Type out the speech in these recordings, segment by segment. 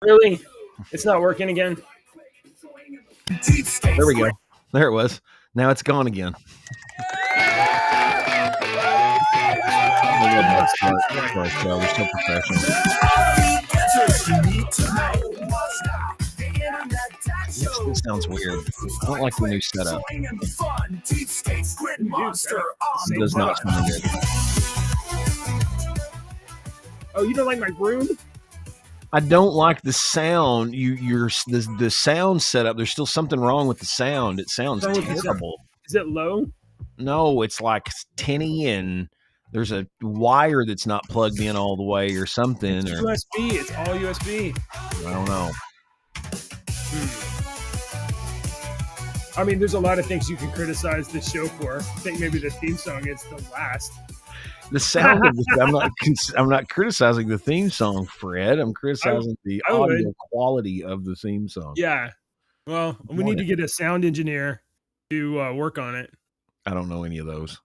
Really? It's not working again? There we go. There it was. Now it's gone again. We're so professional. This sounds weird. I don't like the new setup. It does not sound good. Oh, you don't like my room? I don't like the sound. The sound setup. There's still something wrong with the sound. It sounds terrible. Is it low? No, it's like tinny, and there's a wire that's not plugged in all the way or something. It's USB. It's all USB. I don't know. I mean, there's a lot of things you can criticize this show for. I think maybe the theme song is the last. The sound of I'm not criticizing the theme song, Fred. I'm criticizing the audio quality of the theme song. Yeah. Well, we need to get a sound engineer to work on it. I don't know any of those.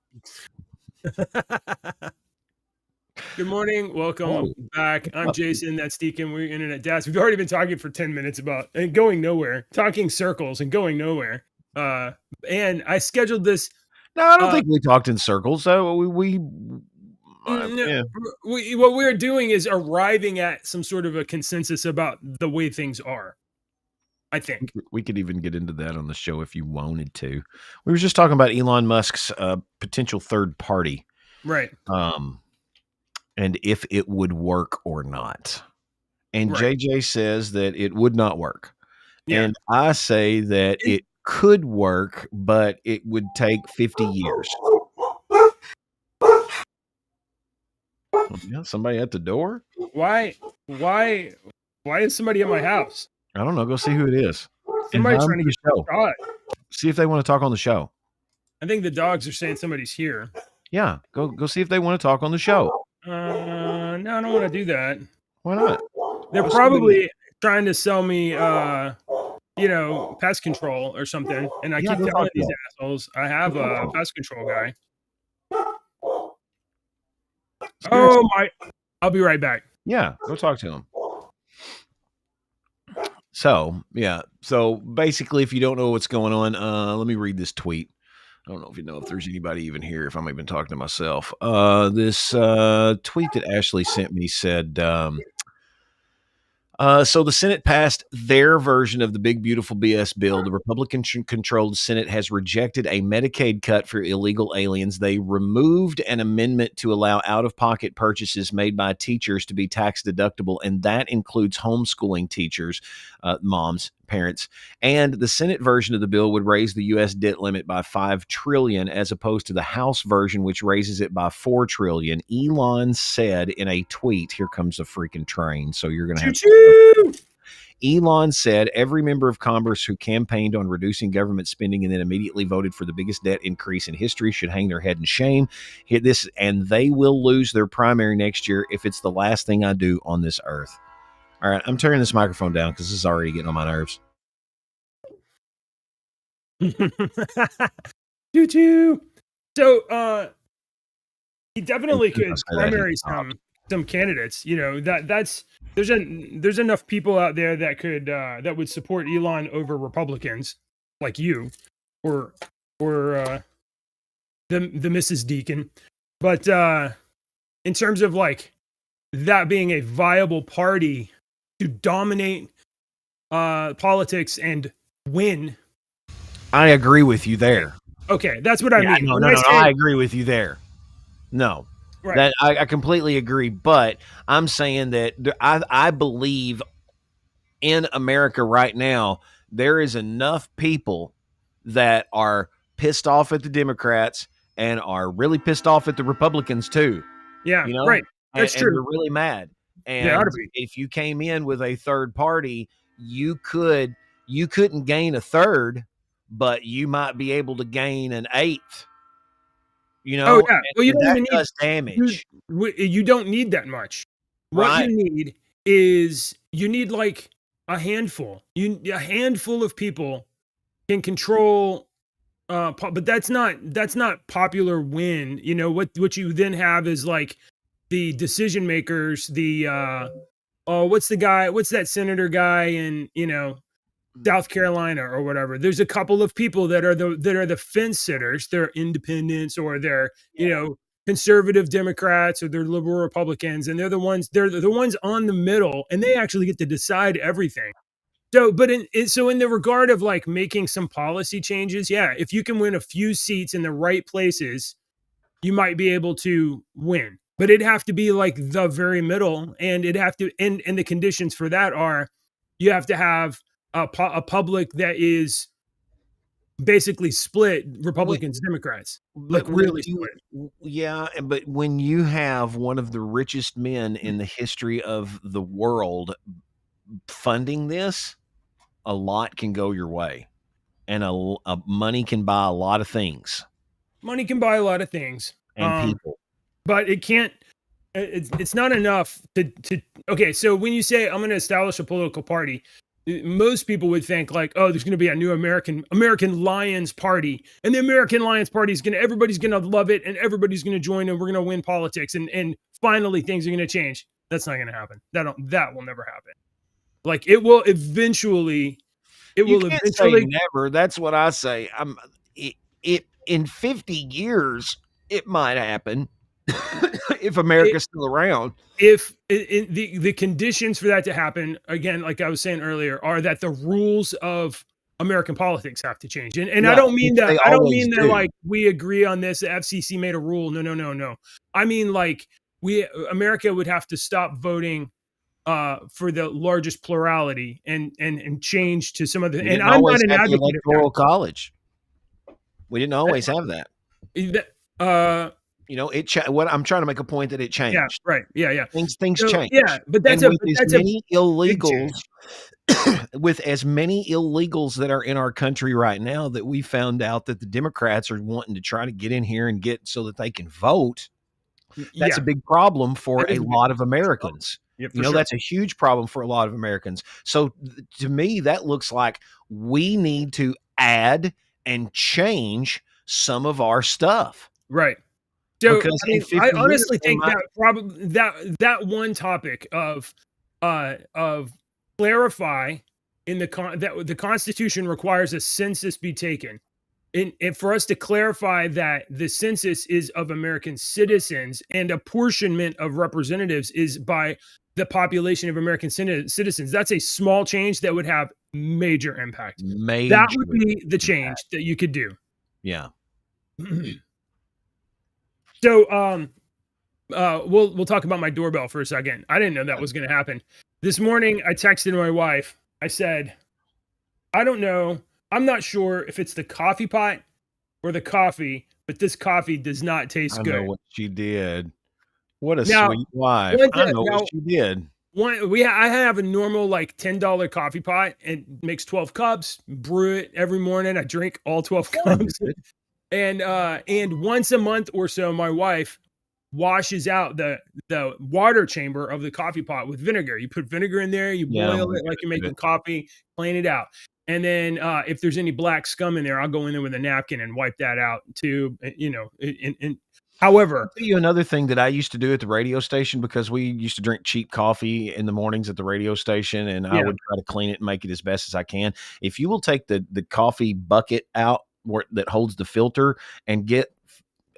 Good morning. Welcome back. I'm Jason. That's Deacon. We're Internet Dads. We've already been talking for 10 minutes about and going nowhere, talking circles and going nowhere. And I scheduled this. No, I don't think we talked in circles. So what we're doing is arriving at some sort of a consensus about the way things are. I think we could even get into that on the show if you wanted to. We were just talking about Elon Musk's potential third party, right? And if it would work or not. And JJ says that it would not work, and I say that it could work, but it would take 50 years. Yeah, somebody at the door. Why is somebody at my house? I don't know. Go see who it is. Somebody's trying to get the show. See if they want to talk on the show. I think the dogs are saying somebody's here. Yeah, go see if they want to talk on the show. No, I don't want to do that. Why not? They're probably trying to sell me, pest control or something. And I keep telling these assholes I have a pest control guy. Oh my! I'll be right back. Yeah, go talk to him. So basically, if you don't know what's going on, let me read this tweet. I don't know if there's anybody even here, if I'm even talking to myself. This tweet that Ashley sent me said, so the Senate passed their version of the big, beautiful BS bill. The Republican-controlled Senate has rejected a Medicaid cut for illegal aliens. They removed an amendment to allow out-of-pocket purchases made by teachers to be tax deductible, and that includes homeschooling teachers, moms, parents. And the Senate version of the bill would raise the U.S. debt limit by $5 trillion, as opposed to the House version, which raises it by $4 trillion. Elon said in a tweet, here comes the freaking train, so you're going to have to... Elon said every member of Congress who campaigned on reducing government spending and then immediately voted for the biggest debt increase in history should hang their head in shame. And they will lose their primary next year if it's the last thing I do on this earth. All right, I'm turning this microphone down because this is already getting on my nerves. Choo-choo. So he definitely could primary some candidates. There's enough people out there that could that would support Elon over Republicans like you or the Mrs. Deacon. But in terms of like that being a viable party to dominate politics and win. I agree with you there. Okay, that's what I mean. No, I agree with you there. No, that I completely agree. But I'm saying that I believe in America right now, there is enough people that are pissed off at the Democrats and are really pissed off at the Republicans too. Yeah, right. That's true. They're really mad. And if you came in with a third party, you couldn't gain a third, but you might be able to gain an eighth. Oh yeah. Well, you don't even need damage. You don't need that much. What you need is like a handful. A handful of people can control. But that's not popular win. What you then have is like the decision makers, the oh, what's the guy? What's that senator guy in, South Carolina or whatever? There's a couple of people that are the fence sitters. They're independents or they're, conservative Democrats or they're liberal Republicans, and they're the ones on the middle, and they actually get to decide everything. So, but in the regard of like making some policy changes, yeah, if you can win a few seats in the right places, you might be able to win. But it'd have to be like the very middle, and it'd have to, and the conditions for that are, you have to have a public that is basically split When, Republicans, Democrats, like but when really you, split. yeah, but when you have one of the richest men in the history of the world funding this, a lot can go your way, and money can buy a lot of things Money can buy a lot of things, and people. but it can't. It's not enough to. Okay, so when you say I'm going to establish a political party, most people would think like, oh, there's going to be a new American Lions Party, and the American Lions Party is everybody's going to love it, and everybody's going to join, and we're going to win politics, and finally things are going to change. That's not going to happen. That will never happen. Like it will eventually. It You will can't say eventually. never. That's what I say. It in 50 years it might happen if America's still around. If the conditions for that to happen, again, like I was saying earlier, are that the rules of American politics have to change. And Yeah, I don't mean which that they I don't always mean that do. like we agree on this, the FCC made a rule. No, no, no, no. I mean like America would have to stop voting for the largest plurality and change to some of the, We and didn't I'm not always an have the advocate of electoral college. We didn't always have that. that. Uh What I'm trying to make a point that it yeah, changed. right. Yeah. Things So change. yeah, but And with as that's a many big illegals change. with as many illegals that are in our country right now, that we found out that the Democrats are wanting to try to get in here and get so that they can vote. That's a Yeah, big problem for that a is a big lot of problem. Americans. Yeah, for sure. That's a huge problem for a lot of Americans. So to me, that looks like we need to add and change some of our stuff. Right. So, Because I in mean, I 50 years, honestly they think might. that probably that one topic of clarify in that the Constitution requires a census be taken. And for us to clarify that the census is of American citizens and apportionment of representatives is by the population of American citizens, that's a small change that would have major impact. That Major would be the change impact. that you could do. Yeah. So, we'll talk about my doorbell for a second. I didn't know that was going to happen. This morning, I texted my wife. I said, I don't know. I'm not sure if it's the coffee pot or the coffee, but this coffee does not taste I know good. what she did. What a Now, sweet wife. one I day, know what now she did. I have a normal like $10 coffee pot and makes 12 cups. Brew it every morning. I drink all 12 cups. And once a month or so, my wife washes out the water chamber of the coffee pot with vinegar. You put vinegar in there, you Yeah, boil we it like you're gotta do making it. coffee, clean it out. And then if there's any black scum in there, I'll go in there with a napkin and wipe that out too. However, I'll tell you another thing that I used to do at the radio station, because we used to drink cheap coffee in the mornings at the radio station, and I yeah, would try to clean it and make it as best as I can. If you will take the coffee bucket out that holds the filter and get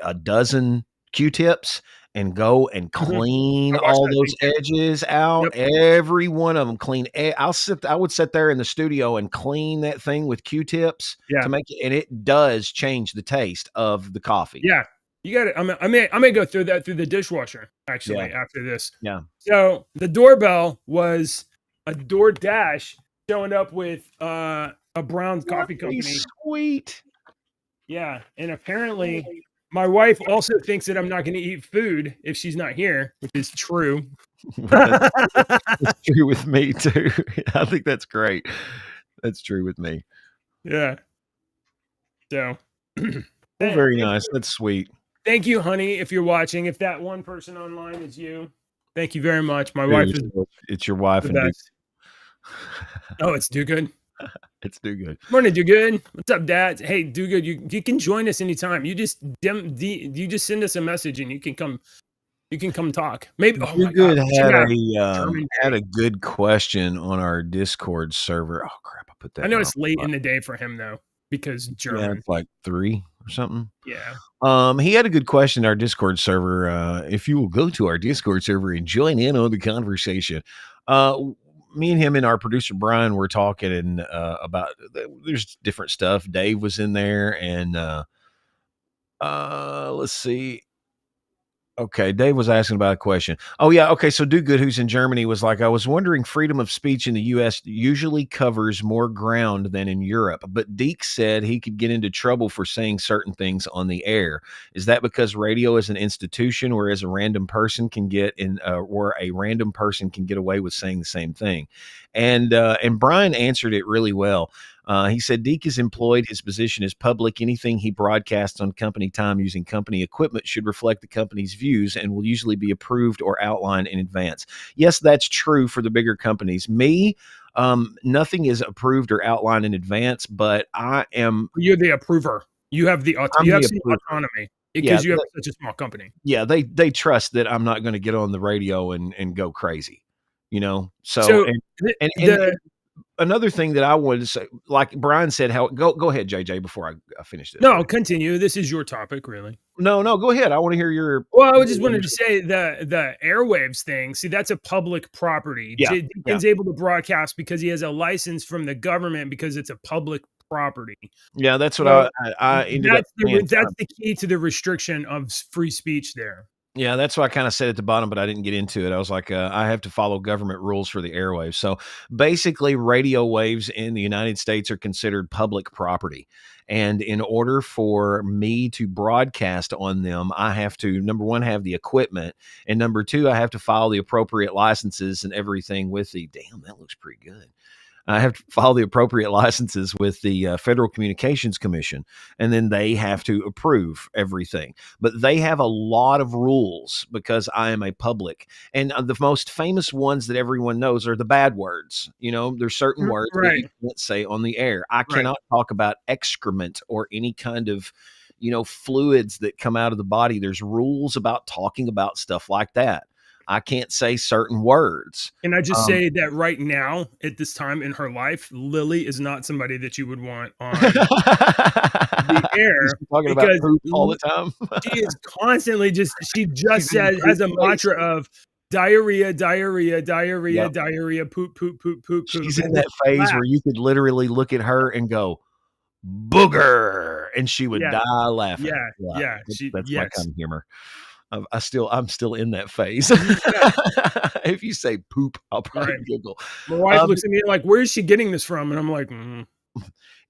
a dozen Q-tips and go and clean I watched all that those thing too. edges out, Yep. every one of them clean. I would sit there in the studio and clean that thing with Q-tips Yeah. to make it, and it does change the taste of the coffee. Yeah. You got it. I may go through the dishwasher actually Yeah. after this. Yeah. So the doorbell was a DoorDash showing up with a brown coffee What a company. sweet. Yeah, and apparently my wife also thinks that I'm not going to eat food if she's not here, which is true. That's true with me too. I think that's great. That's true with me. Yeah. So, Well, thank very you. nice. That's sweet. Thank you, honey, if you're watching. If that one person online is you, thank you very much. My wife is It's your wife the and best. Oh, it's Do Good. it's do good. Morning, Do Good. What's up, Dad? Hey, Do Good. You can join us anytime. You just send us a message and you can come You can come talk. Maybe. Oh Do my god, Good we should have German had a Day. good question on our Discord server. Oh crap, I put that I in the know wrong it's late spot. in the day for him though, because Yeah, German. it's like 3 or something. Yeah. He had a good question in our Discord server. If you will go to our Discord server and join in on the conversation. Me and him and our producer Brian were talking and about there's different stuff. Dave was in there and let's see. Okay, Dave was asking about a question. Oh yeah, okay. So Do Good, who's in Germany, was like, I was wondering, freedom of speech in the U.S. usually covers more ground than in Europe, but Deke said he could get into trouble for saying certain things on the air. Is that because radio is an institution, whereas a random person can get in, where a random person can get away with saying the same thing? And Brian answered it really well. He said Deke is employed. His position is public. Anything he broadcasts on company time using company equipment should reflect the company's views and will usually be approved or outlined in advance. Yes, that's true for the bigger companies. Me, nothing is approved or outlined in advance, but You're the approver. You have I'm you have the some approver. autonomy Yeah, because you have such a small company. yeah, they trust that I'm not going to get on the radio and go crazy, you know. So So and the another thing that I wanted to say, like Brian said, how go ahead, JJ, before I finish this. Go no, ahead. continue. This is your topic, really. No, go ahead. I want to hear your. Well, I just wanted to say the airwaves thing. See, that's a public property. Yeah, yeah, Deacon's able to broadcast because he has a license from the government because it's a public property. yeah. That's what So I ended up saying. that's the key to the restriction of free speech there. Yeah, that's what I kind of said at the bottom, but I didn't get into it. I was like, I have to follow government rules for the airwaves. So basically, radio waves in the United States are considered public property. And in order for me to broadcast on them, I have to, number one, have the equipment. And number two, I have to file the appropriate licenses and everything with the, damn, that looks pretty good. I have to file the appropriate licenses with the Federal Communications Commission, and then they have to approve everything. But they have a lot of rules because I am a public. And the most famous ones that everyone knows are the bad words. You know, there's certain words that you Right, can't say on the air. I right. cannot talk about excrement or any kind of, you know, fluids that come out of the body. There's rules about talking about stuff like that. I can't say certain words. Can I just Um, say that right now, at this time in her life, Lily is not somebody that you would want on the Is air she talking about because poop all the time? she is constantly she She's just in the says poop has a phase. mantra of diarrhea, diarrhea, diarrhea, Yep. diarrhea, poop, poop, poop, poop, poop, She's in and that just phase where you laughs. could literally look at her and go, "Booger," and she would Yeah, die laughing. yeah, Yeah, yeah. that's my Yes. kind of humor. I'm still in that phase. Mhm, yeah, If you say poop, I'll probably right. giggle. My wife Um looks at me like, "Where is she getting this from?" And I'm like, I don't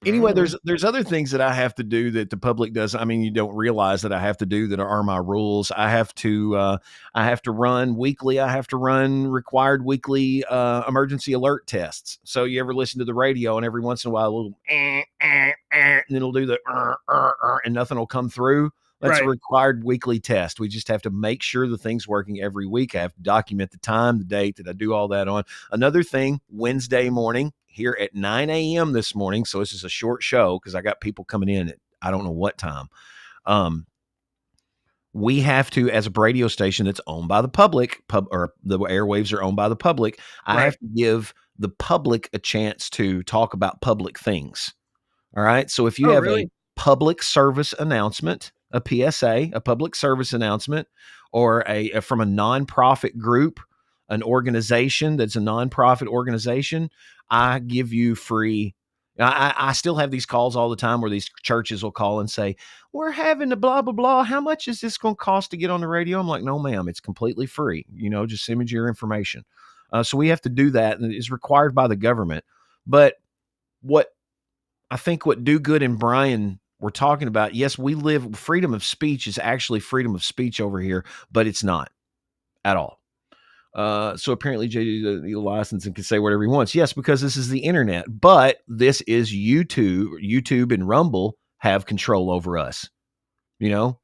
Anyway, know." there's other things that I have to do that the public does. I mean, you don't realize that I have to do that are my rules. I have to run weekly. I have to run required weekly emergency alert tests. So you ever listen to the radio and every once in a while a little and then it'll do the and nothing will come through. That's a Right. required weekly test. We just have to make sure the thing's working every week. I have to document the time, the date that I do all that on. Another thing, Wednesday morning here at 9 a.m. this morning. So this is a short show because I got people coming in at I don't know what time. Um, we have to, as a radio station that's owned by the public, or the airwaves are owned by the public, I Right. have to give the public a chance to talk about public things. All right. So if you Oh, have a really? public service announcement, a PSA, a public service announcement, or from a nonprofit group, an organization that's a nonprofit organization, I give you free. I still have these calls all the time where these churches will call and say, "We're having a blah blah blah. How much is this going to cost to get on the radio?" I'm like, "No, ma'am, it's completely free. You know, just send me your information." So we have to do that, and it's required by the government. But what I think what Do Good and Brian were talking about, yes, we live freedom of speech is actually freedom of speech over here, but it's not at all. So apparently JD the license and can say whatever he wants. Yes, because this is the internet, but this is YouTube. YouTube and Rumble have control over us, you know?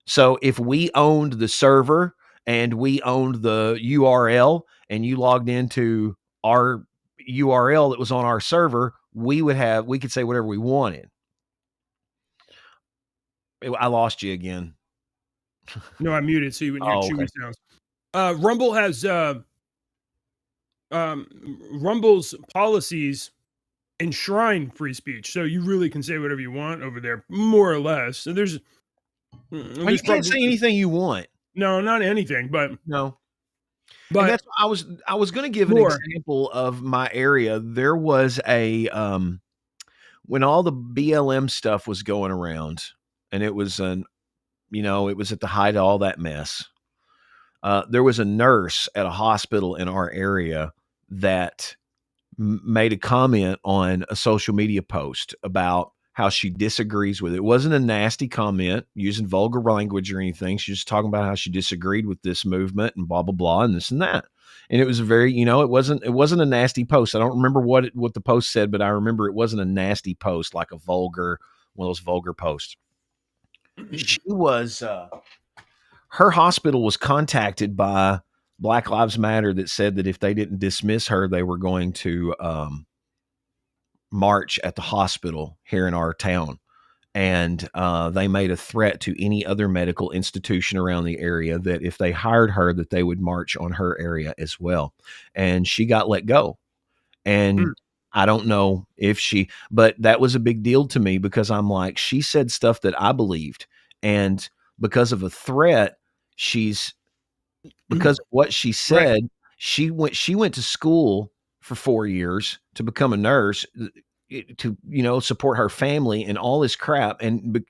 So if we owned the server and we owned the URL and you logged into our URL that was on our server, we could say whatever we wanted. I lost you again. No, I muted so you wouldn't hear Oh, chewy okay. sounds. Rumble has Rumble's policies enshrine free speech, so you really can say whatever you want over there, more or less. So Well, you there's can't probably say anything you want. no, not anything, No. And but that's I was gonna give an more. example of my area. There was a, when all the BLM stuff was going around, and it was it was at the height of all that mess. There was a nurse at a hospital in our area that made a comment on a social media post about how she disagrees with it. It wasn't a nasty comment using vulgar language or anything. She was just talking about how she disagreed with this movement and blah blah blah and this and that. And it was a very, it wasn't a nasty post. I don't remember what the post said, but I remember it wasn't a nasty post like a vulgar one of those vulgar posts. She was her hospital was contacted by Black Lives Matter that said that if they didn't dismiss her, they were going to march at the hospital here in our town. And they made a threat to any other medical institution around the area that if they hired her, that they would march on her area as well. And she got let go. And Mm, I don't know if but that was a big deal to me because I'm like, she said stuff that I believed. And because of a threat, she's because of what she right. said, she went to school for 4 years to become a nurse, to, support her family and all this crap, and,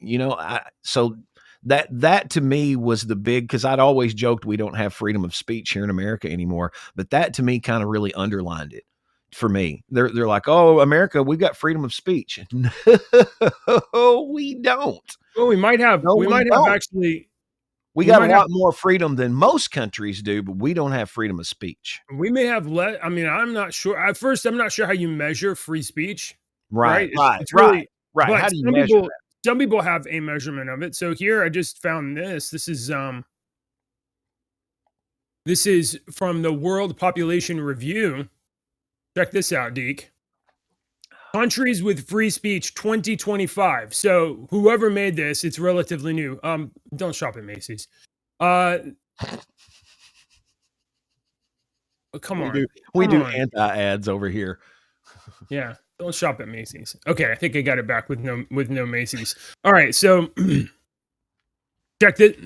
so that to me was the big, because 'cause I'd always joked we don't have freedom of speech here in America anymore, but that to me kinda really underlined it for me. They're like, "Oh, America, we've got freedom of speech." No, we don't. Well, No, we we might have don't. actually We we got a might have lot more freedom than most countries do, but we don't have freedom of speech. we may have let I mean, I'm not sure. At first, I'm not sure how you measure free speech, Right, right? right, It's right, really right. but How do you measure that? some people have a measurement of it. So here I just found this. This is from the World Population Review. Check this out, Deke. Countries with free speech 2025. So whoever made this, it's relatively new. Don't shop at Macy's. Uh come We on. do we Come do on. anti-ads over here. Yeah, don't shop at Macy's. Okay, I think I got it back with no Macy's. All right, so check this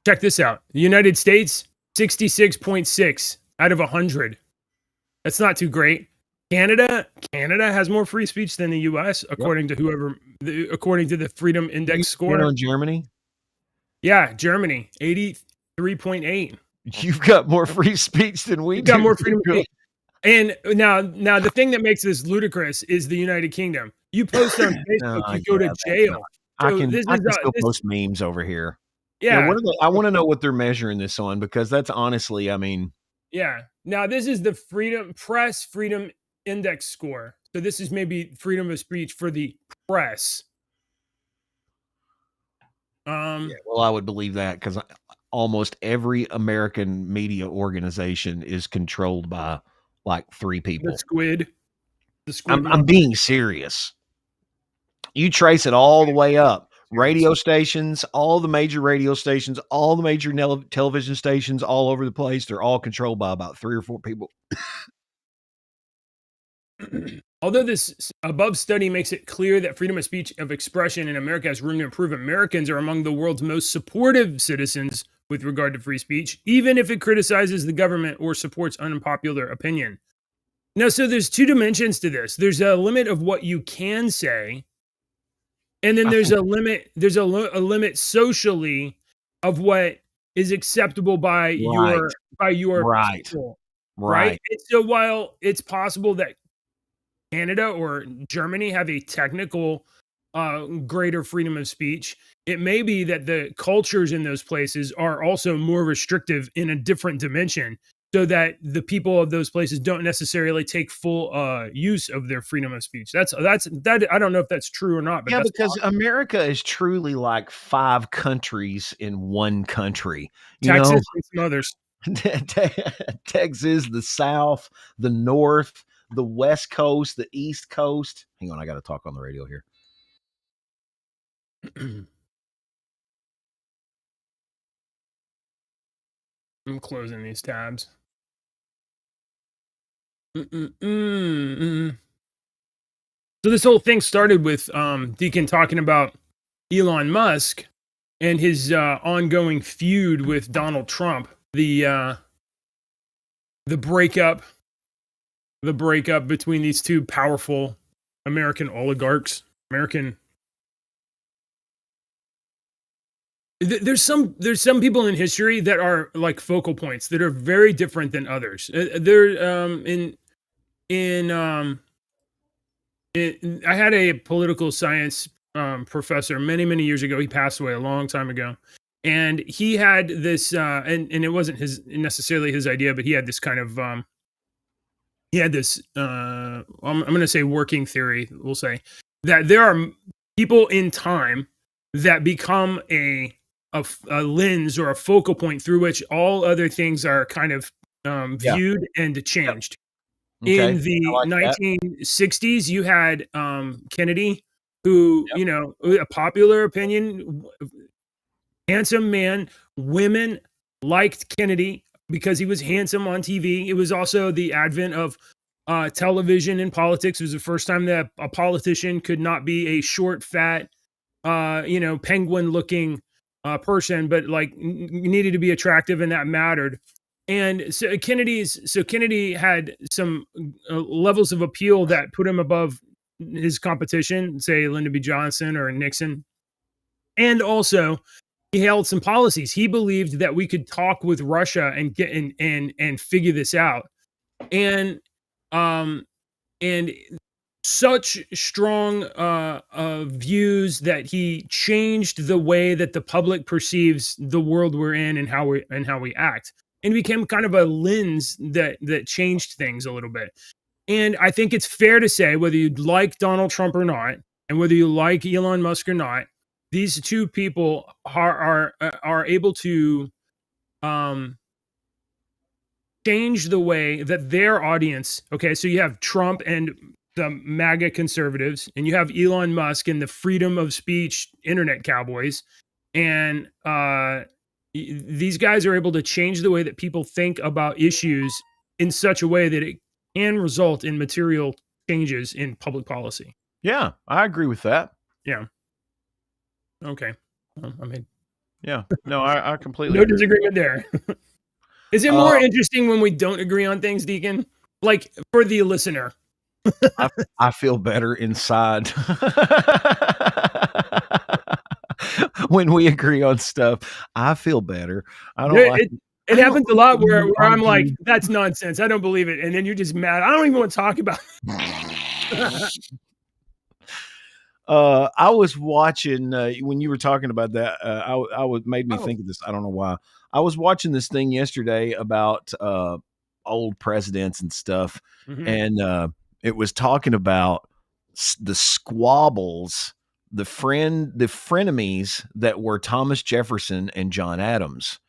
check this out. The United States 66.6 out of 100. That's not too great. Canada has more free speech than the US Yep. according to the Freedom You Index in score. on Germany? Yeah, Germany 83.8. You've got more free speech than we You've got do. more freedom. And now the thing that makes this ludicrous is the United Kingdom. You post on Facebook, you go to Yeah, that's not. jail. So I can still post memes over here. Yeah, yeah, what are they I wanna know what they're measuring this on, because that's honestly, I mean, yeah. Now this is the Freedom Index score. So this is maybe freedom of speech for the press. yeah, Um, well, I would believe that because almost every American media organization is controlled by, like, 3 the people. squid, the squid I'm monkey. being serious. You trace it all the way up. Serious. Radio stations, all the major radio stations, all the major television stations all over the place, they're all controlled by about 3 or 4 people. Although this above study makes it clear that freedom of speech of expression in America has room to improve, Americans are among the world's most supportive citizens with regard to free speech, even if it criticizes the government or supports unpopular opinion. Now, so there's two dimensions to this. There's a limit of what you can say, and then I there's think a limit. A limit socially of what is acceptable right, by your right, people, right? right. And so while it's possible that Canada or Germany have a technical greater freedom of speech, it may be that the cultures in those places are also more restrictive in a different dimension, so that the people of those places don't necessarily take full use of their freedom of speech. That I don't know if that's true or not, but Yeah, that's because America is truly like 5 countries in 1 country, you know? Texas and some others. Texas, the South, the North, the West Coast, the East Coast. Hang on, I gotta talk on the radio here. I'm closing these tabs. Mm-mm-mm-mm. So this whole thing started with Deacon talking about Elon Musk and his ongoing feud with Donald Trump. The breakup, the breakup between these two powerful American oligarchs. There's some people in history that are like focal points that are very different than others. They're in I had a political science professor many years ago. He passed away a long time ago, and he had this and it wasn't his necessarily his idea, but he had this kind of he had this I'm going to say working theory. We'll say that there are people in time that become a lens or a focal point through which all other things are kind of Yeah. viewed and Yep. changed. Okay. In I the like that. 1960s, you had Kennedy, who, Yep. a popular opinion, handsome man. Women liked Kennedy because he was handsome on TV. It was also the advent of television and politics. It was the first time that a politician could not be a short, fat, penguin looking person, but like needed to be attractive, and that mattered. And so Kennedy had some levels of appeal that put him above his competition, say Lyndon B. Johnson or Nixon. And also, he held some policies. He believed that we could talk with Russia and get and figure this out. And um and such strong views that he changed the way that the public perceives the world we're in and how we act, and became kind of a lens that changed things a little bit. And I think it's fair to say, whether you like Donald Trump or not, and whether you like Elon Musk or not, these two people are able to um change the way that their audience. Okay, so you have Trump and the MAGA conservatives, and you have Elon Musk and the freedom of speech internet cowboys, and these guys are able to change the way that people think about issues in such a way that it can result in material changes in public policy. Yeah, I agree with that. Yeah. Okay. Well, I mean, Yeah. No, I completely no agree. disagreement there. Is it Uh, more interesting when we don't agree on things, Deacon? Like for the listener. I feel better inside when we agree on stuff. I feel better. I don't like. It I don't happens a like lot when where you I'm like, argue. "That's nonsense. I don't believe it," and then you're just mad. I don't even want to talk about it. I was watching when you were talking about that. I was made me Oh. think of this. I don't know why. I was watching this thing yesterday about old presidents and stuff, Mhm. and it was talking about the squabbles, the frenemies that were Thomas Jefferson and John Adams.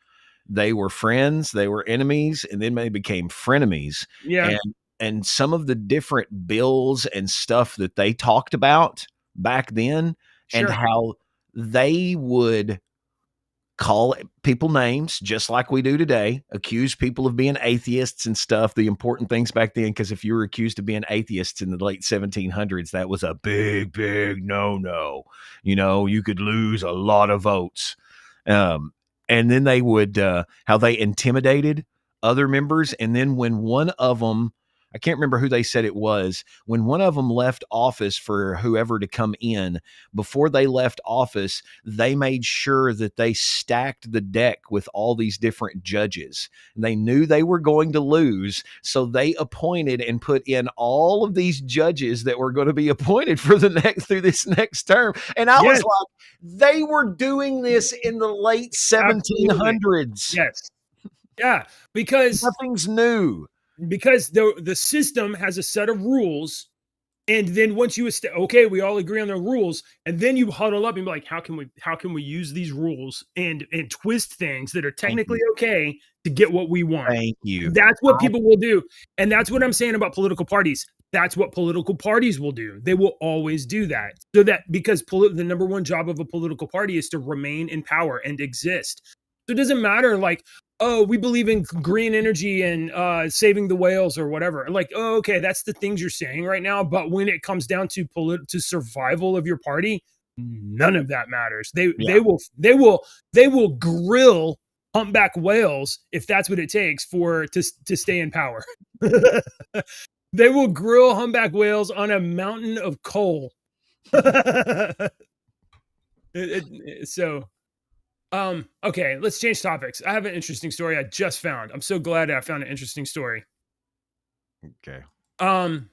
They were friends, they were enemies, and then they became frenemies. Yeah, And some of the different bills and stuff that they talked about back then, and sure. how they would call people names just like we do today, accuse people of being atheists and stuff. The important things back then, because if you were accused of being atheists in the late 1700s, that was a big no. You could lose a lot of votes. Um, and then they would, how they intimidated other members. And then when one of them, I can't remember who they said it was, when one of them left office for whoever to come in, before they left office, they made sure that they stacked the deck with all these different judges. And they knew they were going to lose, so they appointed and put in all of these judges that were going to be appointed for the next through this next term. And I Yes, was like, they were doing this in the late absolutely. 1700s. Yes. Yeah, because Nothing's new. the system has a set of rules. And then once you okay, we all agree on the rules, and then you huddle up and be like, how can we use these rules and twist things that are Thank technically you. okay to get what we want. Thank you. And that's what I people will do. And that's what I'm saying about political parties. That's what political parties will do. They will always do that. So that because the number one job of a political party is to remain in power and exist. So it doesn't matter like oh, we believe in green energy and saving the whales or whatever. Like, oh, okay, that's the things you're saying right now. But when it comes down to to survival of your party, none of that matters. They Yeah. they will grill humpback whales if that's what it takes to stay in power. They will grill humpback whales on a mountain of coal. So okay, let's change topics. I have an interesting story I just found. I'm so glad I found an interesting story. Okay. Um,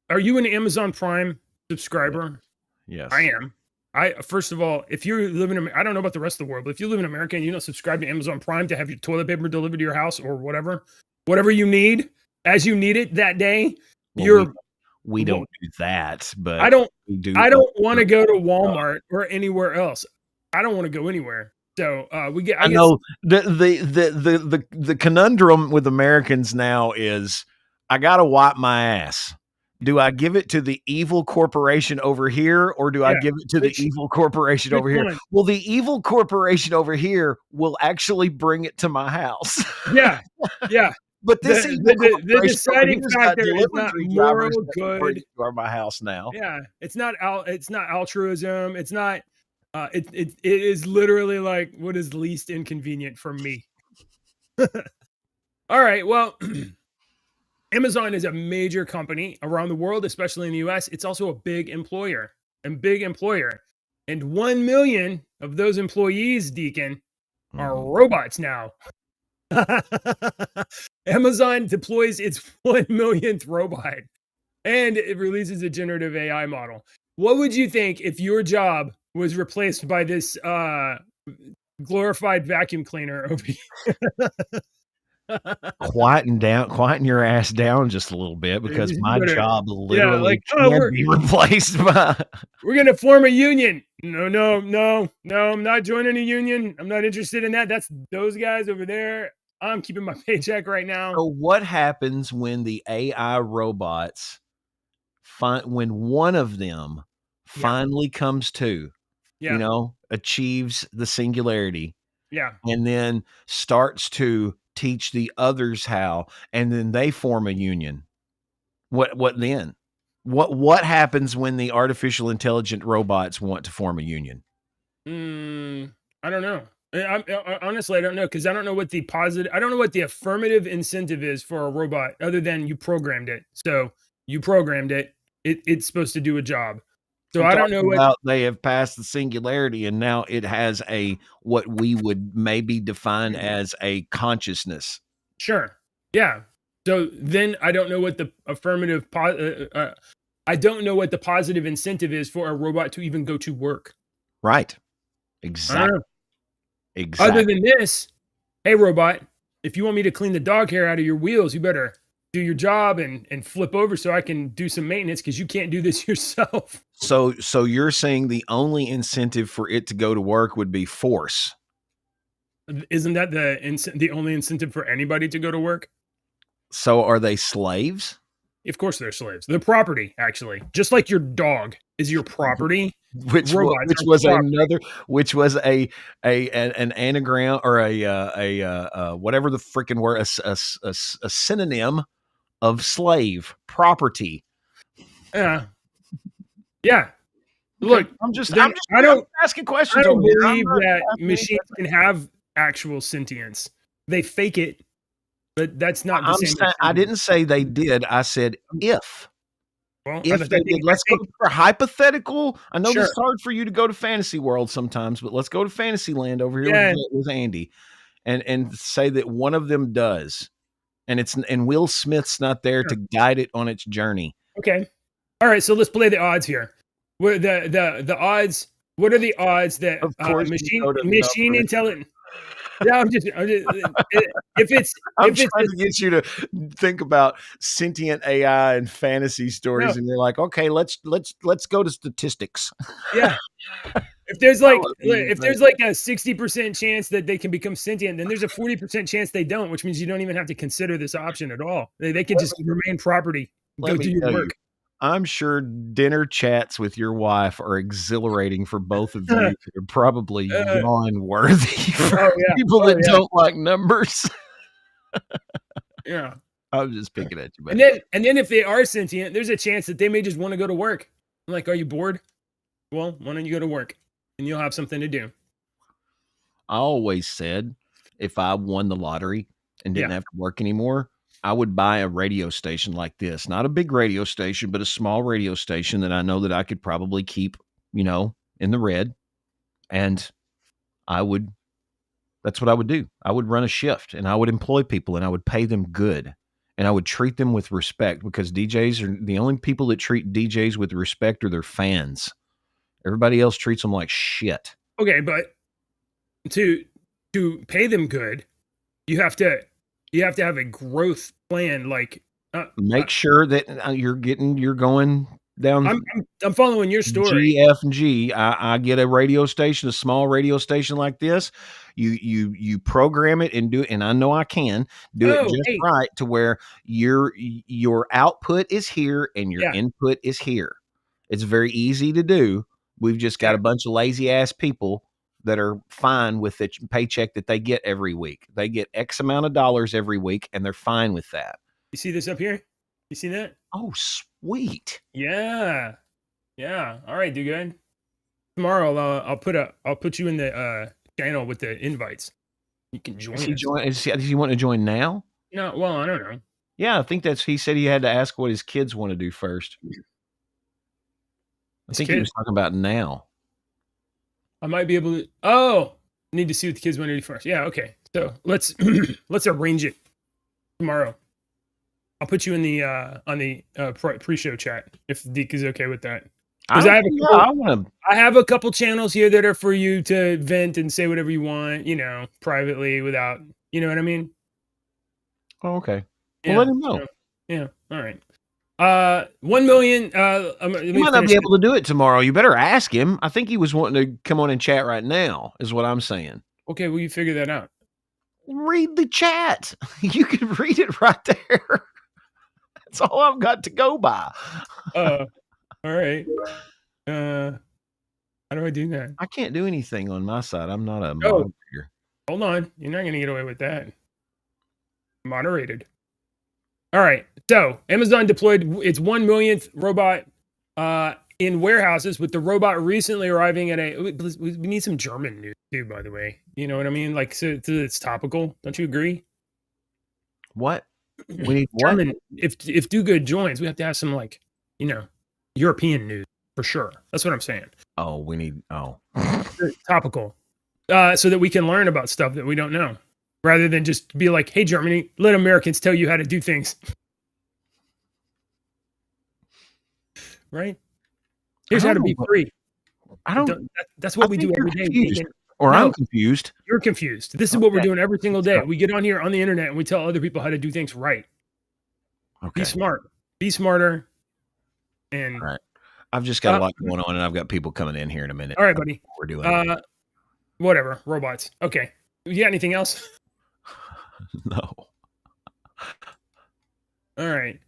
are you an Amazon Prime subscriber? Yes. I am. I first of all, if you live in, I don't know about the rest of the world, but if you live in America and you don't subscribe to Amazon Prime to have your toilet paper delivered to your house or whatever you need as you need it that day, Well, we don't do that, but I don't we do. I don't want to go to Walmart or anywhere else. I don't want to go anywhere. So I know the conundrum with Americans now is I gotta wipe my ass. Do I give it to the evil corporation over here, or do I give it to the evil corporation over here? Well, the evil corporation over here will actually bring it to my house. Yeah, yeah. But this the deciding factor is not moral good to my house now. Yeah, it's not altruism. It's not. It is literally like what is least inconvenient for me. All right. Well, Amazon is a major company around the world, especially in the US. It's also a big employer. And 1 million of those employees, Deacon, are robots now. Amazon deploys its 1 millionth robot and it releases a generative AI model. What would you think if your job was replaced by this glorified vacuum cleaner over here? Quieten your ass down just a little bit because my job literally can be replaced by. We're gonna form a union. No, I'm not joining a union. I'm not interested in that. That's those guys over there. I'm keeping my paycheck right now. So what happens when the AI robots when one of them finally comes to, achieves the singularity, and then starts to teach the others how, and then they form a union? What then? What happens when the artificial intelligent robots want to form a union? I don't know. Honestly, I don't know because I don't know what the affirmative incentive is for a robot other than you programmed it. So you programmed it. It's supposed to do a job. So I don't know what they have passed the singularity and now it has what we would maybe define as a consciousness. Sure. Yeah. So then I don't know what the affirmative I don't know what the positive incentive is for a robot to even go to work. Right. Exactly. Exactly. Other than this, hey robot, if you want me to clean the dog hair out of your wheels, you better do your job and flip over so I can do some maintenance because you can't do this yourself. So you're saying the only incentive for it to go to work would be force? Isn't that the only incentive for anybody to go to work? So are they slaves? Of course they're slaves. They're property, actually. Just like your dog is your property. Which was an anagram or a whatever the freaking word, a synonym of slave, property. Yeah. Yeah. Look, I'm asking questions. I don't believe that machines can have actual sentience. They fake it, but that's not the same. I didn't say they did. I said if. Well, if they did, let's go for hypothetical. I know this is hard for you to go to fantasy world sometimes, but let's go to fantasy land over here with Andy, and say that one of them does, and Will Smith's not there to guide it on its journey. Okay, all right. So let's play the odds here. What the odds? What are the odds that machine intelligence? Yeah, I'm just if it's trying to get you to think about sentient AI and fantasy stories, and you're like, okay, let's go to statistics. Yeah. If there's like a 60% chance that they can become sentient, then there's a 40% chance they don't, which means you don't even have to consider this option at all. They can just remain property. Go do your work. I'm sure dinner chats with your wife are exhilarating for both of you. They're probably yawn worthy for people that don't like numbers. Yeah. I'm just picking at you, buddy. And then if they are sentient, there's a chance that they may just want to go to work. I'm like, are you bored? Well, why don't you go to work and you'll have something to do? I always said if I won the lottery and didn't have to work anymore, I would buy a radio station like this. Not a big radio station, but a small radio station that I know that I could probably keep, in the red. And that's what I would do. I would run a shift and I would employ people and I would pay them good and I would treat them with respect, because DJs are the only people that treat DJs with respect are their fans. Everybody else treats them like shit. Okay, but to pay them good, you have to have a growth plan. Like, make sure that you're going down. I'm following your story. G, F, and G. I get a radio station, a small radio station like this. You program it and do it, and I know I can do it just right to where your output is here and your input is here. It's very easy to do. We've just got a bunch of lazy ass people that are fine with the paycheck that they get every week. They get X amount of dollars every week, and they're fine with that. You see this up here? You see that? Oh, sweet. Yeah. Yeah. All right, dude. Good. Tomorrow, I'll put you in the channel with the invites. You can join. Does he want to join now? No. Well, I don't know. Yeah, I think he said he had to ask what his kids want to do first. I think he was talking about now. I might be able to. Oh, need to see what the kids want to do first. Yeah. Okay. So let's arrange it tomorrow. I'll put you in the on the pre-show chat if Deke is okay with that. I have a couple channels here that are for you to vent and say whatever you want, privately without, you know what I mean? Oh, okay. Well, let him know. Yeah. All right. 1 million. You might not be able to do it tomorrow. You better ask him. I think he was wanting to come on and chat right now, is what I'm saying. Okay, well, you figure that out. Read the chat. You can read it right there. That's all I've got to go by. All right. How do I do that? I can't do anything on my side. I'm not a moderator. Hold on. You're not going to get away with that. Moderated. All right. So Amazon deployed its 1 millionth robot in warehouses, with the robot recently arriving at we need some German news too, by the way. You know what I mean? Like, so it's topical. Don't you agree? What? We need German. If Do Good joins, we have to have some, like, European news for sure. That's what I'm saying. Oh, we need topical, so that we can learn about stuff that we don't know, rather than just be like, "Hey, Germany, let Americans tell you how to do things." Right? Here's how to be free. That's what we do every day. I'm confused. You're confused. This is what we're doing every single day. We get on here on the internet and we tell other people how to do things right. Okay. Be smart. Be smarter. And all right. I've just got a lot going on, and I've got people coming in here in a minute. All right, buddy. We're doing whatever. Robots. Okay. You got anything else? No. All right.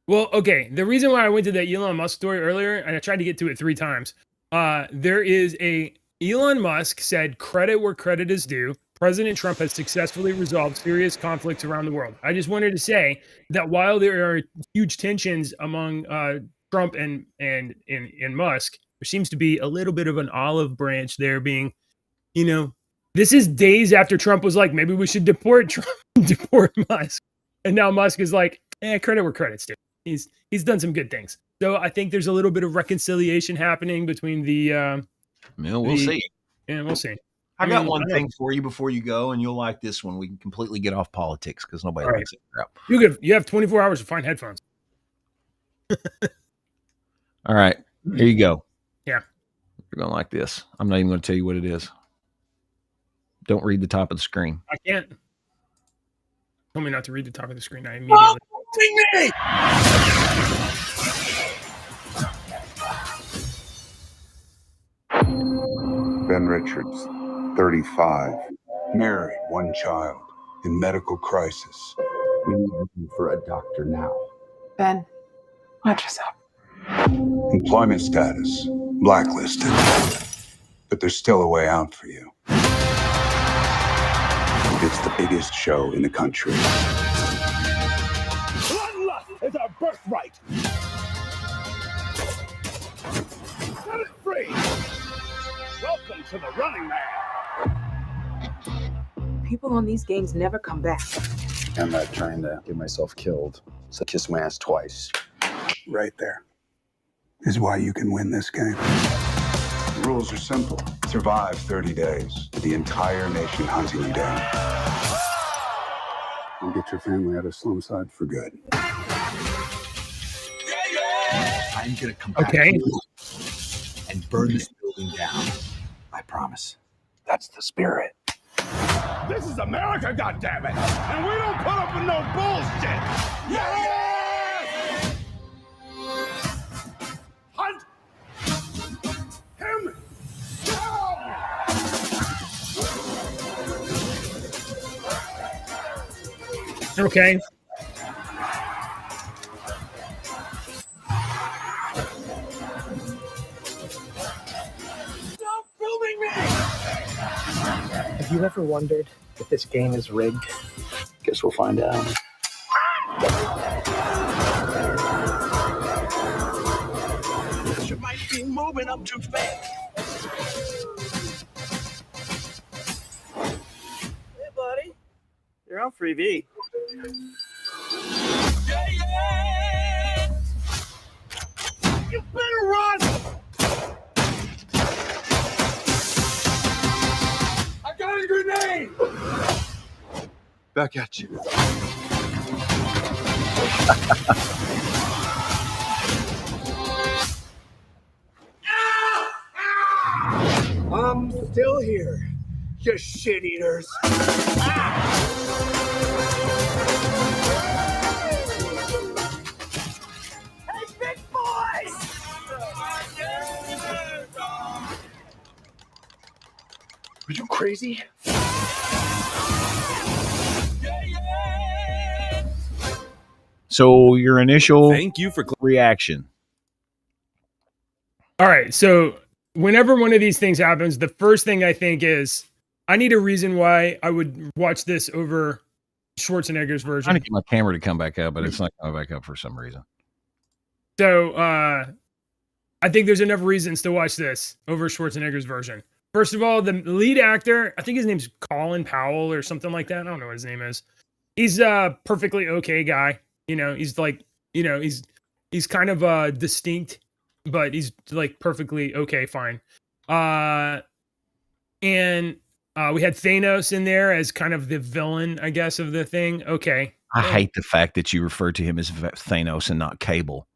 Well, okay. The reason why I went to that Elon Musk story earlier, and I tried to get to it 3 times. There is Elon Musk said, credit where credit is due. President Trump has successfully resolved serious conflicts around the world. I just wanted to say that while there are huge tensions among Trump and Musk, there seems to be a little bit of an olive branch there, being, this is days after Trump was like, maybe we should deport Musk. And now Musk is like, credit where credit's due. He's done some good things. So I think there's a little bit of reconciliation happening between the we'll see. Yeah, we'll see. I got one thing for you before you go, and you'll like this one. We can completely get off politics because nobody likes it. You have 24 hours to find headphones. All right. Here you go. Yeah. You're going to like this. I'm not even going to tell you what it is. Don't read the top of the screen. I can't. Tell me not to read the top of the screen. I immediately. Ben Richards, 35. Married, 1 child. In medical crisis. We need looking for a doctor now. Ben, watch yourself. Employment status, blacklisted. But the's still a way out for you. It's the biggest show in the country. Bloodlust is our birthright. Set it free. Welcome to the Running Man. People on these games never come back. I'm not trying to get myself killed, so kiss my ass twice. Right there is why you can win this game. The rules are simple. Survive 30 days with the entire nation hunting you down. And get your family out of Slumside for good. I'm gonna come back Okay. here and burn this building down. I promise. That's the spirit. This is America, goddammit! And we don't put up with no bullshit! Yes! Hunt him down! Okay. Stop filming me! Have you ever wondered if this game is rigged? Guess we'll find out. You might be moving up too fast. Hey, buddy. You're on Freebie. Yeah! You better run! I got a grenade! Back at you. I'm still here, you shit eaters. Hey, big boys! Are you crazy? So your initial Thank you for reaction. All right. So whenever one of these things happens, the first thing I think is I need a reason why I would watch this over Schwarzenegger's I'm trying version. to get my camera to come back up, but it's not coming back up for some reason. So I think there's enough reasons to watch this over Schwarzenegger's version. First of all, the lead actor, I think his name's Colin Powell or something like that. I don't know what his name is. He's a perfectly okay guy. You know, he's like, you know, he's kind of distinct, but he's like perfectly okay, fine. And we had Thanos in there as kind of the villain, I guess, of the thing. Okay. I hate the fact that you refer to him as Thanos and not Cable.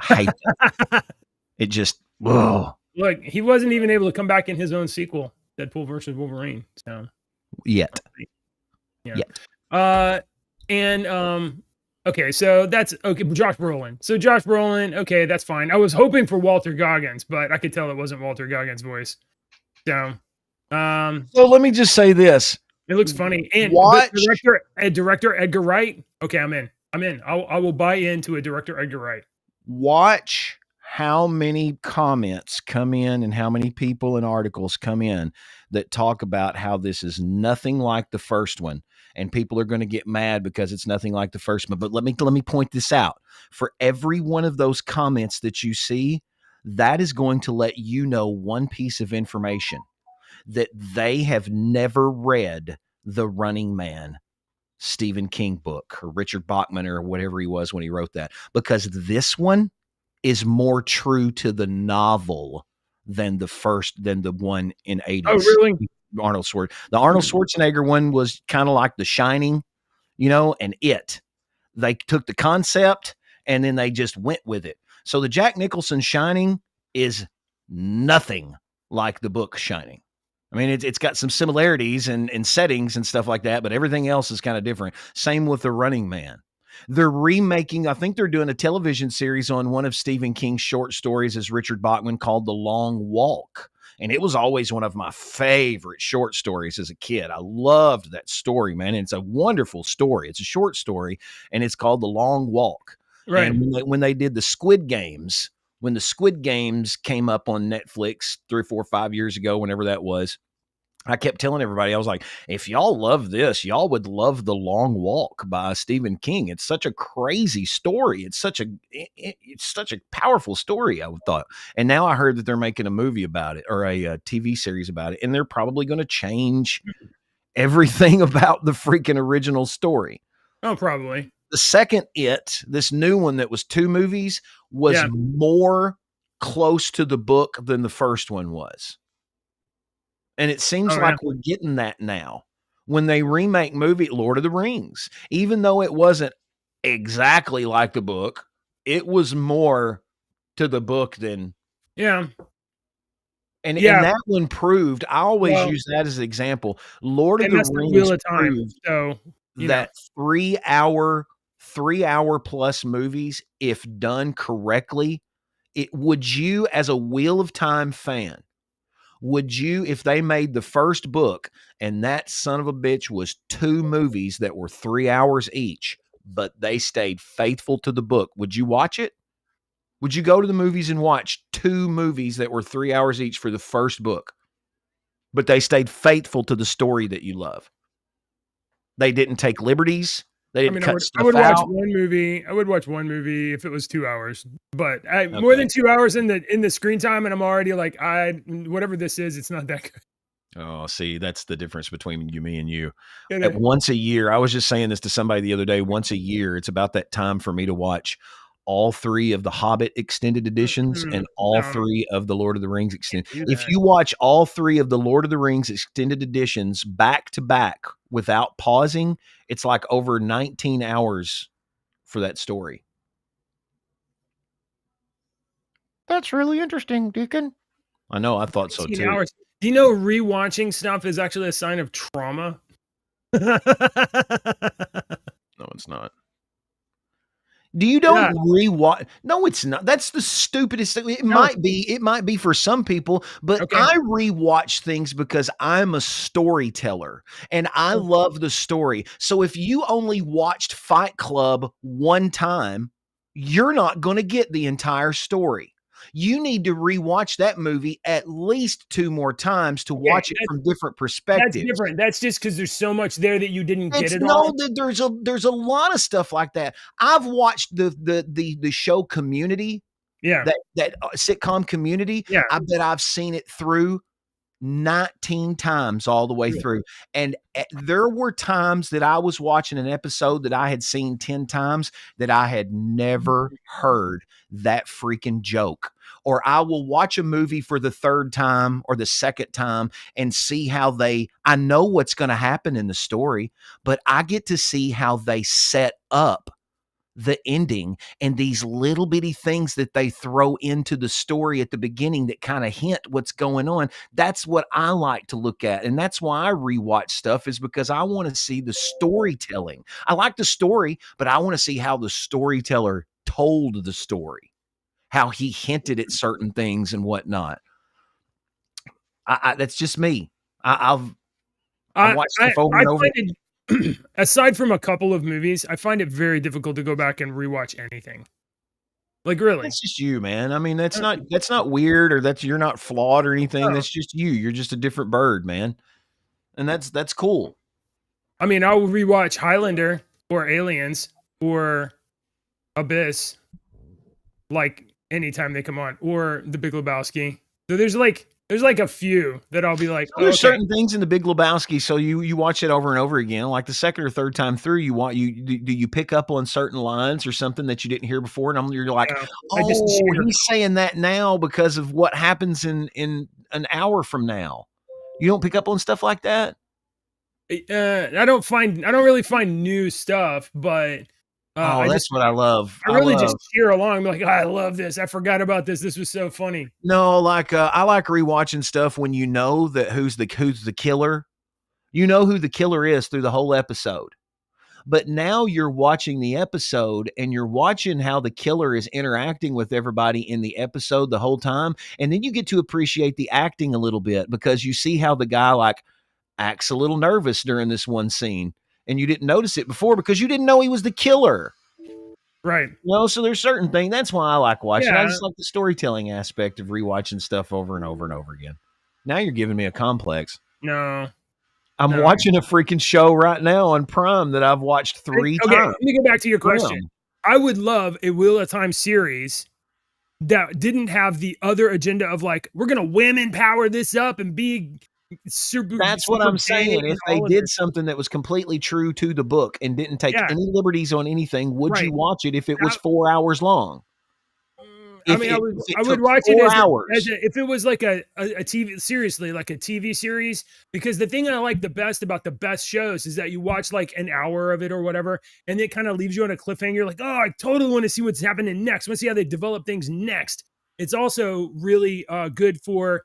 I hate that. It just, whoa. Look, he wasn't even able to come back in his own sequel, Deadpool versus Wolverine. So Yet. yeah. Okay, so that's okay. Josh Brolin. So Josh Brolin, okay, that's fine. I was hoping for Walter Goggins, but I could tell it wasn't Walter Goggins' voice. So, So let me just say this. it looks funny. And Watch- the director Edgar Wright. Okay, I'm in. I will buy into a director Edgar Wright. Watch how many comments come in and how many people and articles come in that talk about how this is nothing like the first one. And people are going to get mad because it's nothing like the first one. But let me point this out. For every one of those comments that you see, that is going to let you know one piece of information, that they have never read The Running Man Stephen King book or Richard Bachman or whatever he was when he wrote that, because this one is more true to the novel than the one in 80s. Oh, really? The Arnold Schwarzenegger one was kind of like The Shining, and they took the concept and then they just went with it. So the Jack Nicholson Shining is nothing like the book Shining. I mean, it's got some similarities and settings and stuff like that, but everything else is kind of different. Same with The Running Man. They're remaking, I think they're doing a television series on one of Stephen King's short stories as Richard Bachman called The Long Walk. And it was always one of my favorite short stories as a kid. I loved that story, man. And it's a wonderful story. It's a short story, and it's called The Long Walk. Right. And when they did the Squid Games when the Squid Games came up on Netflix 3, 4, 5 years ago, whenever that was, I kept telling everybody, I was like, if y'all love this, y'all would love The Long Walk by Stephen King. It's such a crazy story. It's such a powerful story, I would thought. And now I heard that they're making a movie about it, or a TV series about it, and they're probably going to change everything about the freaking original story. Oh, probably. The second this new one that was 2 movies, was more close to the book than the first one was. And it seems like we're getting that now. When they remake Lord of the Rings, even though it wasn't exactly like the book, it was more to the book than. Yeah. And that one proved, I always use that as an example. Lord of the Rings proved that 3 hour plus movies, if done correctly, would you, as a Wheel of Time fan, would you, if they made the first book and that son of a bitch was 2 movies that were 3 hours each, but they stayed faithful to the book, would you watch it? Would you go to the movies and watch 2 movies that were 3 hours each for the first book, but they stayed faithful to the story that you love? They didn't take liberties. They didn't cut stuff out. Watch one movie. I would watch one movie if it was 2 hours, but more than 2 hours in the screen time, and I'm already like, whatever this is, it's not that good. Oh, see, that's the difference between me and you. Once a year, I was just saying this to somebody the other day. Once a year, it's about that time for me to watch all 3 of the Hobbit extended editions and all 3 of the Lord of the Rings extended. If you watch all 3 of the Lord of the Rings extended editions back to back without pausing, it's like over 19 hours for that story. That's really interesting, Deacon. I know, I thought so too. Hours. Do you know rewatching stuff is actually a sign of trauma? No, it's not. You don't rewatch. No, it's not. That's the stupidest thing. It might be for some people, but I rewatch things because I'm a storyteller and I love the story. So if you only watched Fight Club one time, you're not going to get the entire story. You need to rewatch that movie at least 2 more times to watch it from different perspectives. That's different. That's just because there's so much there that you didn't get it all. There's a lot of stuff like that. I've watched the show Community. Yeah. That sitcom Community. Yeah. I bet I've seen it through 19 times all the way through. And there were times that I was watching an episode that I had seen 10 times that I had never heard that freaking joke. Or I will watch a movie for the 3rd time or the 2nd time and see how I know what's going to happen in the story, but I get to see how they set up the ending and these little bitty things that they throw into the story at the beginning that kind of hint what's going on. That's what I like to look at. And that's why I rewatch stuff, is because I want to see the storytelling. I like the story, but I want to see how the storyteller told the story, how he hinted at certain things and whatnot. That's just me. I've watched stuff over and over. Aside from a couple of movies, I find it very difficult to go back and rewatch anything. Like, really? That's just you, man. I mean, that's not weird, or you're not flawed or anything. No. That's just you. You're just a different bird, man. And that's cool. I mean, I will rewatch Highlander or Aliens or Abyss, like, anytime they come on, or The Big Lebowski. So there's like a few that I'll be like, there's certain things in The Big Lebowski, so you watch it over and over again. Like the 2nd or 3rd time through, do you pick up on certain lines or something that you didn't hear before, and you're like, he's saying that now because of what happens in an hour from now. You don't pick up on stuff like that? I don't really find new stuff, but that's what I love. I really just cheer along. I'm like, I love this. I forgot about this. This was so funny. No, like I like rewatching stuff when you know that who's the killer. You know who the killer is through the whole episode. But now you're watching the episode and you're watching how the killer is interacting with everybody in the episode the whole time. And then you get to appreciate the acting a little bit, because you see how the guy acts a little nervous during this one scene. And you didn't notice it before because you didn't know he was the killer. Right. So there's certain things. That's why I like watching. I Yeah. just like the storytelling aspect of rewatching stuff over and over and over again. Now you're giving me a complex. No. I'm No. watching a freaking show right now on Prime that I've watched 3 Okay, times. let me get back to your question. Prime. I would love a Wheel of Time series that didn't have the other agenda of like, we're gonna women power this up and be super. That's what I'm saying. If they all of did this. something that was completely true to the book and didn't take Yeah. any liberties on anything, would you Right. watch it if it was That- 4 hours long? I If mean, it- I would, if it I would took watch it 4 as hours. if it was like a TV, seriously, like a TV series. Because the thing I like the best about the best shows is that you watch like an hour of it or whatever, and it kind of leaves you on a cliffhanger. You're like, oh, I totally want to see what's happening next. I want to see how they develop things next. It's also really good for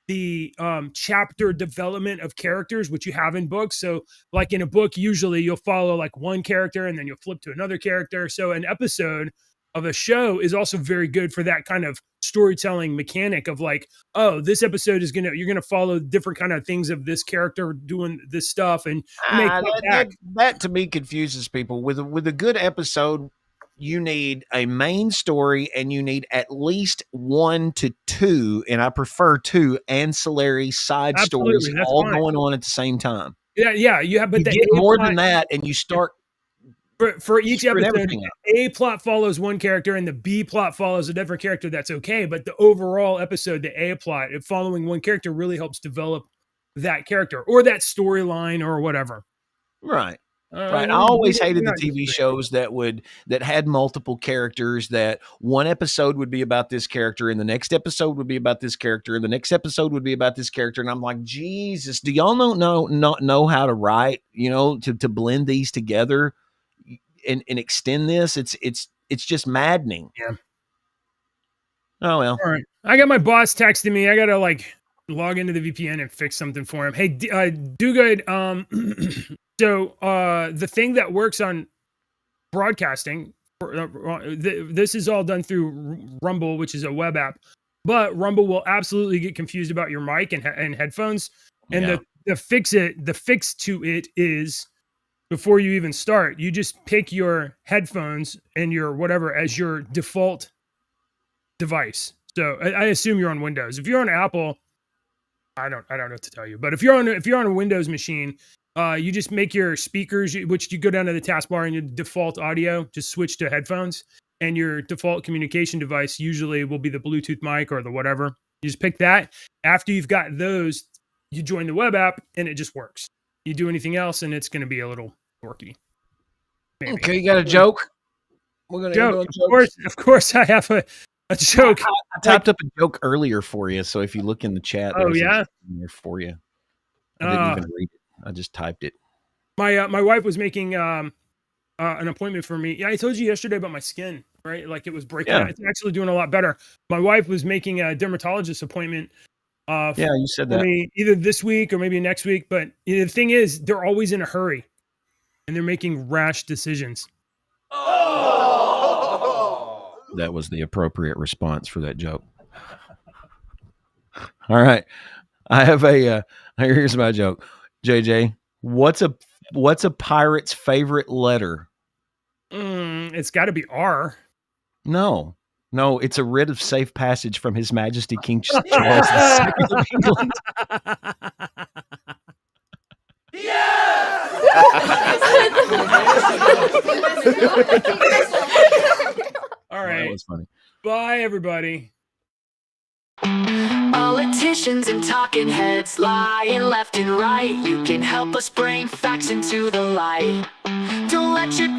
the chapter development of characters, which you have in books. So, like in a book, usually you'll follow like one character and then you'll flip to another character. So, an episode of a show is also very good for that kind of storytelling mechanic of like, oh, this episode is you're gonna follow different kind of things of this character doing this stuff, and you may cut back. That to me confuses people. With a good episode, you need a main story and you need at least 1 to 2, and I prefer 2 ancillary side Absolutely, stories that's all fine. going on at the same time. Yeah, you have, but You the get A more plot- than that, and you start for each screwing episode, everything up. A plot follows one character and the B plot follows a different character. That's okay, but the overall episode, the A plot, if following one character really helps develop that character or that storyline or whatever. Right. Right. I always hated the TV shows. shows that had multiple characters, that one episode would be about this character and the next episode would be about this character and the next episode would be about this character. And I'm like, Jesus, do y'all not know how to write, to blend these together and extend this? It's just maddening. Yeah. Oh, well. All right. I got my boss texting me. I got to like log into the VPN and fix something for him. Hey, do good. So the thing that works on broadcasting, this is all done through Rumble, which is a web app, but Rumble will absolutely get confused about your mic and headphones. And Yeah. the fix to it is, before you even start, you just pick your headphones and your whatever as your default device. So I assume you're on Windows. If you're on Apple, I don't know what to tell you. But if you're on a Windows machine, you just make your speakers, which you go down to the taskbar and your default audio, just switch to headphones, and your default communication device usually will be the Bluetooth mic or the whatever. You just pick that. After you've got those, you join the web app and it just works. You do anything else and it's going to be a little dorky. Maybe. Okay, you got a joke? We're going to Joke. Of course I have a joke. I typed up a joke earlier for you, so if you look in the chat, Oh, there's yeah? a in there for you. I didn't even read it. I just typed it. My wife was making an appointment for me. Yeah, I told you yesterday about my skin, right? Like it was breaking out. It's actually doing a lot better. My wife was making a dermatologist appointment. Yeah, you said for that. me either this week or maybe next week. But the thing is, they're always in a hurry, and they're making rash decisions. That was the appropriate response for that joke. All right. I have here's my joke. JJ, what's a pirate's favorite letter? It's got to be R. No, it's a writ of safe passage from His Majesty King Charles II of England. All right. That was funny. Bye, everybody. Politicians and talking heads lying left and right. You can help us bring facts into the light. Don't let your